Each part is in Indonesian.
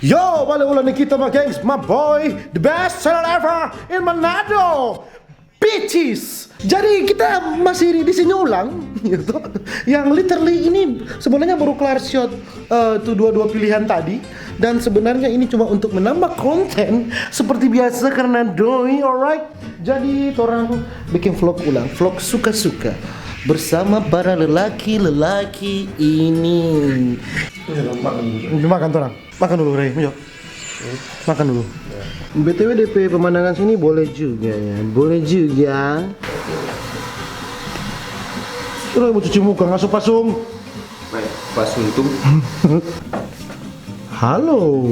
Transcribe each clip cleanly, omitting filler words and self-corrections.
Yo, balik ulang nih kita sama gengs, my boy, the best channel ever in Manado, bitches. Jadi kita masih di sini ulang, gitu. Yang literally ini sebenarnya baru kelar shot tuh dua pilihan tadi. Dan sebenarnya ini cuma untuk menambah konten seperti biasa karena doi, alright. Jadi orang bikin vlog ulang, vlog suka-suka bersama para lelaki-lelaki ini. Makan orang, makan dulu Ray, yuk. Makan dulu. BTW DP pemandangan sini boleh juga ya, boleh juga. Udah mau cuci muka ngasuh pasung. Pasung tuh. Halo.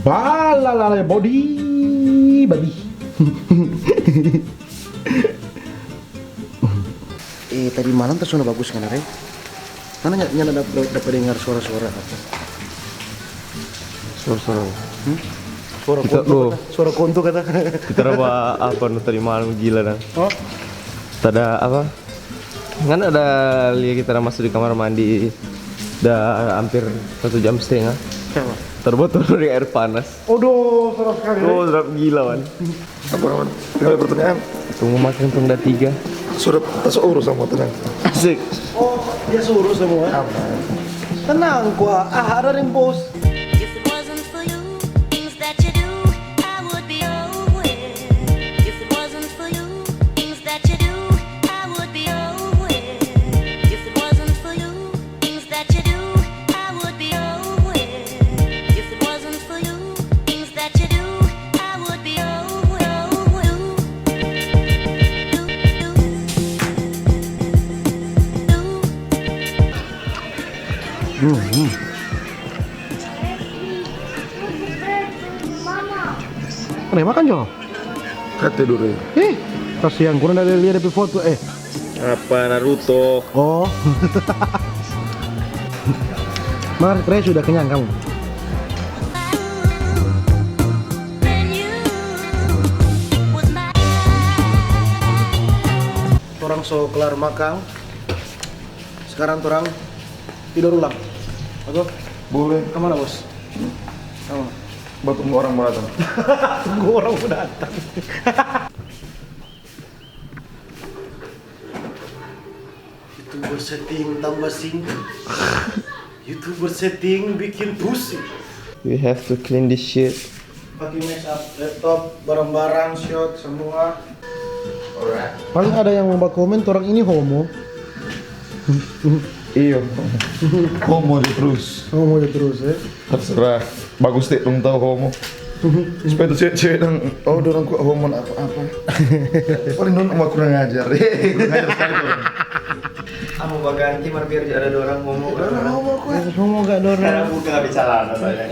Balalala body babi. Tadi malam tuh suara bagus kan, Ray? Mana nyana dapat dengar suara-suara apa? Suara-suara. Suara Kita, konto, suara konto kata. Kita raba apa nu tadi malam gila dah. Oh, Tada apa? Kan ada lihat kita masuk di kamar mandi. Udah hampir 1,5 jam. siapa? Terbotol dari air panas. Odoh, suara sekali. Oh, serap gila man. Apa kawan? Tinggal pertanyaan. Tunggu makan tunggu 3. Sudah tas urus sama tenang. Asik. Oh, dia suruh semua. Tenang gua, ada yang bos. If it wasn't for you, things that you do, I would be nowhere. If it wasn't for you, things that you do, I would be nowhere. If it wasn't for you, things that you do, I would be nowhere. If it wasn't for you, things that you do, I would be nowhere. Ray, makan Jo. Kate dulu. Kasihan, kurang ada lihat di foto. Apa Naruto? Oh. Mar, Ray sudah kenyang kamu. Then you was my Orang so kelar makan. Sekarang orang tidur ulang. Atau Boleh. kemana bos? Kemana? Batu orang mau datang. Tunggu orang mau datang. YouTuber setting tambah singkat. YouTuber setting bikin pusing. We have to clean this shit. Pakai make up, laptop, barang-barang, shot semua. Alright. Paling ada yang mau komen orang ini homo. Iya. Homo aja terus. Homo aja terus ya. Terserah. Bagus deh dong tahu homo. Supaya tuh cewek-cewek yang orang kok homo apa-apa. Paling non sama kurang ngajar. Kurang ngajar sekali tuh. Aku mau ganti mar biar ada orang ngomong. Homo kok. Homo gak ada orang. Karena buka nggak bicara saya.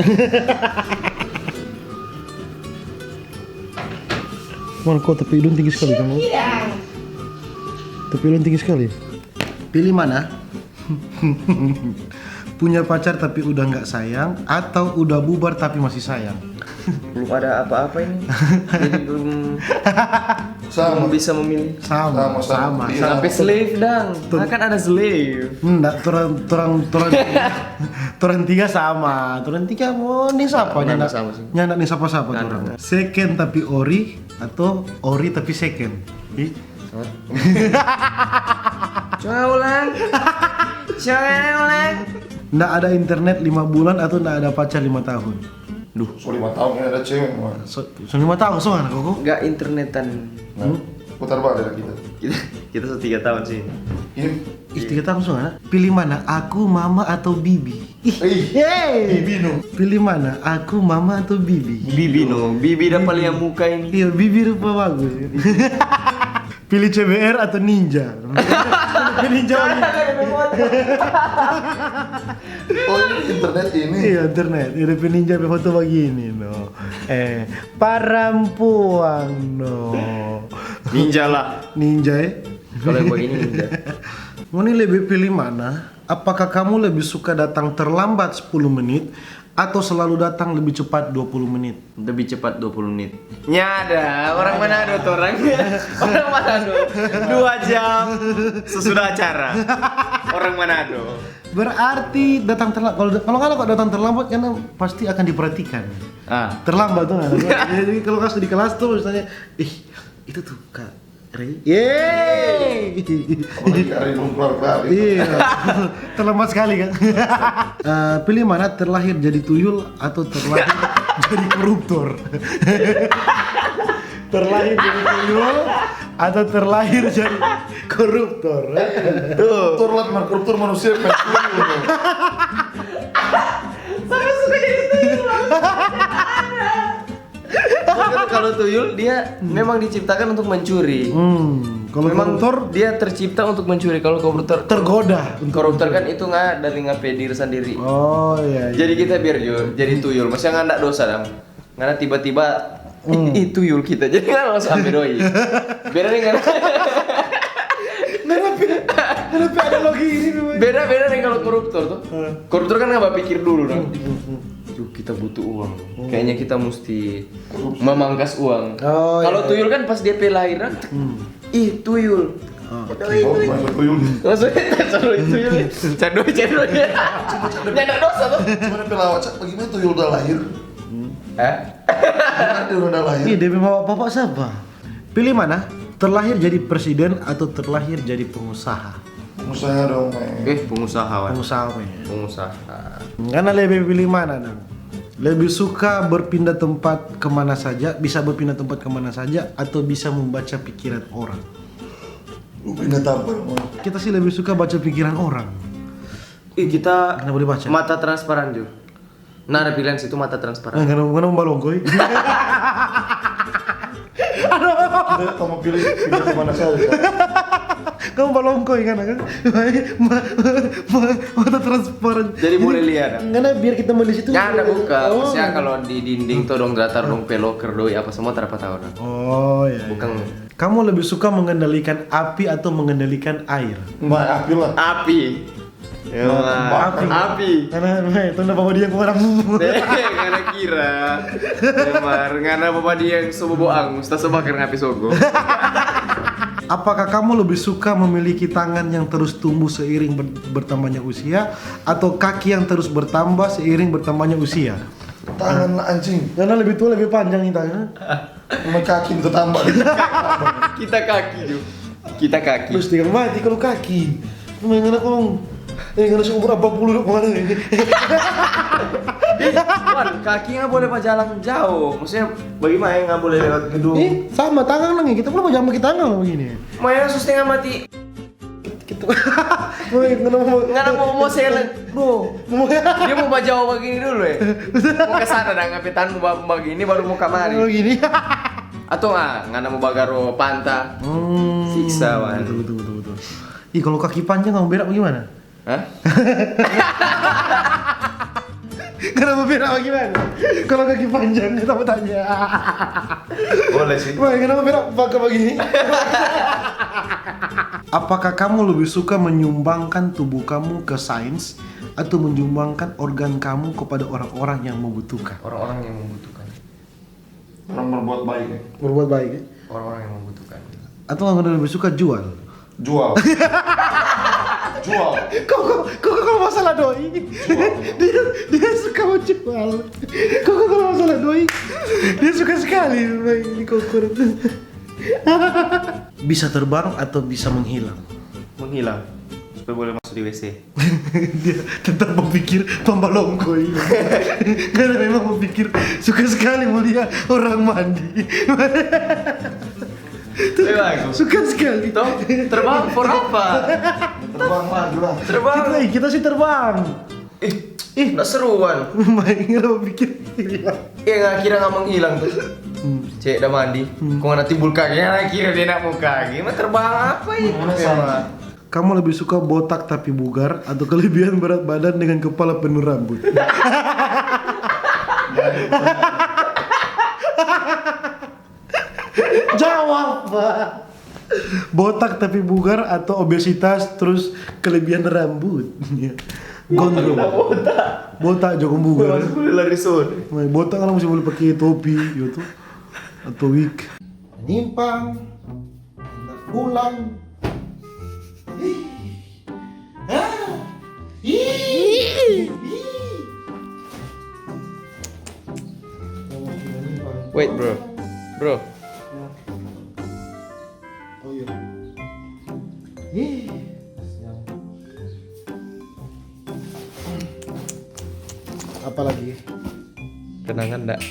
Marco, tapi hidung tinggi sekali kamu. Tapi hidung tinggi sekali. Pilih mana? Punya pacar tapi udah nggak sayang atau udah bubar tapi masih sayang? Belum ada apa-apa ini. Jadi belum Sama. bisa memilih. Sama. Iya. Sampai slave dang. Nah, kan ada slave. Enggak, turun tiga sama. Turun tiga mau nih siapa? Nggak Nyandak sama sih. nyandak nih siapa Nggak, turun. nggak. Second tapi ori atau ori tapi second? Ih, Coba ulang. nggak ada internet 5 bulan atau nggak ada pacar 5 tahun? So 5 tahun ini ada cewek mah. So 5 tahun soalnya kok. Enggak internetan. Putar balik kita. Kita 3 tahun sih. Ini. Ih, 3 tahun soalnya. Pilih mana? Aku, mama atau bibi? Ih, Bibi no. pilih mana? Aku, mama atau bibi? Bibi no, Bibi dapat lihat muka ini. Iya, bibi rupa bagus. Pilih CBR atau ninja? Pilih ninja lagi. Oh ini internet ini. Iya, internet. Ini pilih ninja pakai foto begini, no. Perempuan, no. Ninja lah. Ninja ya? Kalau yang begini ninja. Mau nih lebih pilih mana? Apakah kamu lebih suka datang terlambat 10 menit atau selalu datang lebih cepat 20 menit? Lebih cepat 20 menit. Nyada, orang Manado tuh orangnya. Orang Manado. 2 jam sesudah acara. Orang Manado. Berarti datang terlambat. Kalau nggak kok datang terlambat karena pasti akan diperhatikan. Terlambat tuh. Jadi kalau kelas di kelas tuh misalnya, itu tuh Kak Rey. Yeay. Apalagi hari keluar. Iya. Terlambat sekali kan. Pilih mana, terlahir jadi tuyul atau terlahir jadi koruptor? Terlahir jadi tuyul atau terlahir jadi koruptor? Koruptor manusia tuyul. Kalau tuyul dia memang diciptakan untuk mencuri. Kalau Memang koruptor dia tercipta untuk mencuri. Kalau koruptor tergoda. koruptor kan itu nggak dari ngape diri sendiri. Oh iya. Jadi kita biar jadi tuyul, maksudnya nggak dosa dong. Karena tiba-tiba tuyul kita, jadi nggak langsung ambil doi. Beda nih kan? Kenapa ada logi ini memang? Beda nih kalau koruptor tuh. Koruptor kan nggak pikir dulu dong. Duh, kita butuh uang. Kayaknya kita mesti memangkas uang. Oh, Kalau iya. tuyul kan pas dia pelahiran, tuyul. Tuyul. Maksudnya selalu tuyul. Cendoi. Nggak dosa tuh. Cuman pelawat, bagaimana tuyul udah lahir? Gimana dia udah lahir? Iya, dari bapak siapa? Pilih mana? Terlahir jadi presiden atau terlahir jadi pengusaha? Pengusaha dong, men. Pengusahawan. Pengusaha. Karena lebih pilih mana, Nang? Lebih suka berpindah tempat kemana saja, bisa berpindah tempat kemana saja, atau bisa membaca pikiran orang? Pindah tampar, man. Kita sih lebih suka baca pikiran orang. Kita Karena boleh baca. mata transparan juga. Nah, ada pilihan situ mata transparan. Karena balongkoy. Kita mau pilih kemana saja. Kamu balongkoy kan? Mata transparan. Jadi boleh lihat. Karena biar kita melihat situ. Ya ada buka. Oh. Maksudnya kalau di dinding tuh dong datar dong peloker doi apa semua terdapat tahu dong. Oh iya. Bukan Kamu lebih suka mengendalikan api atau mengendalikan air? Api lah. api. Ya, api. Karena itu udah bawa dia kemana? Karena kira. Memang karena bapak dia yang soboboang, mesti sebakar ngapi sogo. Apakah kamu lebih suka memiliki tangan yang terus tumbuh seiring bertambahnya usia atau kaki yang terus bertambah seiring bertambahnya usia? Tangan lah anjing. Karena lebih tua lebih panjang nih tangan. Sama kaki itu tambah. Kita kaki juga. Kita kaki. Terus tinggal mati kalau kaki. Mengenai kong. Karena seumur 40 kemana ini? Wan, kaki nggak boleh jalan jauh. Maksudnya bagaimana nggak boleh lewat gedung? Sama tangan lagi. Kita belum jangan pakai tangan begini. Maya sus tengah mati. Gitu. Nggak mau selen. Dia mau jauh begini dulu ya. Mau ke sana dan ngapitan mau begini baru mau kamari. Begini. Atau nggak mau bagaro panta. Siksa wan. Betul. Ih kalau kaki panjang kamu berak bagaimana? Hah? Kenapa berak bagaimana? Kalau kaki panjang kita mau tanya. Boleh sih. Wah, kenapa berak pakai begini? Apakah kamu lebih suka menyumbangkan tubuh kamu ke sains atau menyumbangkan organ kamu kepada orang-orang yang membutuhkan? Orang-orang yang membutuhkan. Orang berbuat baik ya. Berbuat baik ya? Orang-orang yang membutuhkan. Atau kamu lebih suka jual? Jual. Kok kalau masalah doi dia suka menjual. Kok kalau masalah doi dia suka sekali ini kokur. Bisa terbang atau bisa menghilang? Menghilang. Supaya boleh masuk di WC. Dia tetap berpikir pembalongko ini. Karena memang berpikir suka sekali melihat orang mandi. Suka sekali. Toh, terbang for apa? Terbang lagi lah. Terbang. Kita sih terbang. Nggak seruan. Main kenapa pikir hilang. Nggak kira nggak menghilang tuh. Cek udah mandi. Kok nggak timbul kaki? Nggak kira dia nak mau kaki. Mah terbang apa ya? Kamu lebih suka botak tapi bugar atau kelebihan berat badan dengan kepala penuh rambut? Jawab, Pak. Botak tapi bugar atau obesitas terus kelebihan rambut? Gondrong. Botak jago bugar. Boleh lari sore. Botak kan masih boleh pakai topi gitu atau wig. Nyimpang, pulang. Wait bro. Bro. Oh iya. Ih. Apa lagi? Kenangan enggak?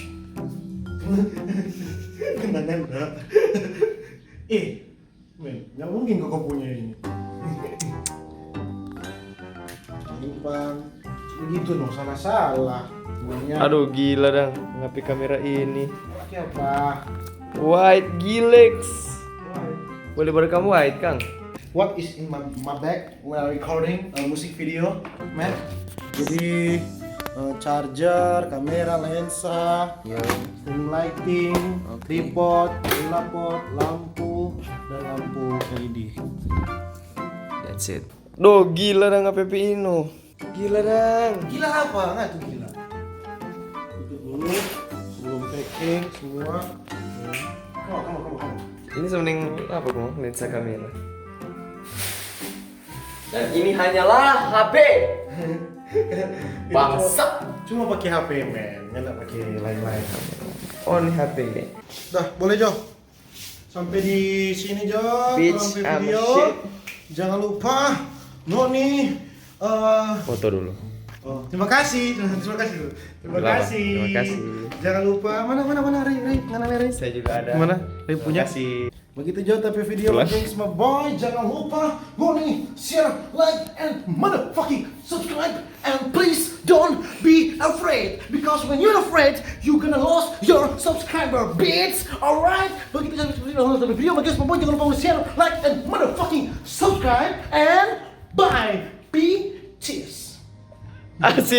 Kenangan enggak? Men, nggak mungkin kau punya ini. Simpan. Begitu dong, salah-salah. Semuanya. Aduh gila dong, ngapain kamera ini? Pakai apa? White Gilex. Boleh berkamu white Kang? What is in my bag when I recording a music video, man? Jadi charger, kamera, lensa, string lighting, tripod, tripod, lampu, dan lampu LED. That's it. Duh gila dong ngapain Ino? Gila dong. Gila apa? Nggak tuh gila. Itu dulu sebelum packing semua. Kamu. Ini sebenarnya apa kok lensa kamera? Dan ini hanyalah HP. Bangsa. Cuma pakai HP, men. Nggak pakai lain-lain. Oh ini HP. Dah, boleh Jo. Sampai di sini Jo. Bitch, Sampai I'm a video. shit. Jangan lupa nih. Foto dulu. Terima kasih. Terima kasih. Terima kasih. Jangan lupa mana Ray. Saya juga ada. Mana? Ray punya. Kasih. Begitu Jo tapi video Jelas. Gengs My Boy. Jangan lupa nih share, like, and motherfucking subscribe. And please don't be afraid, because when you're afraid, you're gonna lose your subscriber, bitch. Alright? Begitu Jo tapi video Gengs My Boy. Jangan lupa share, like, and motherfucking subscribe. And bye, bitches. Asik.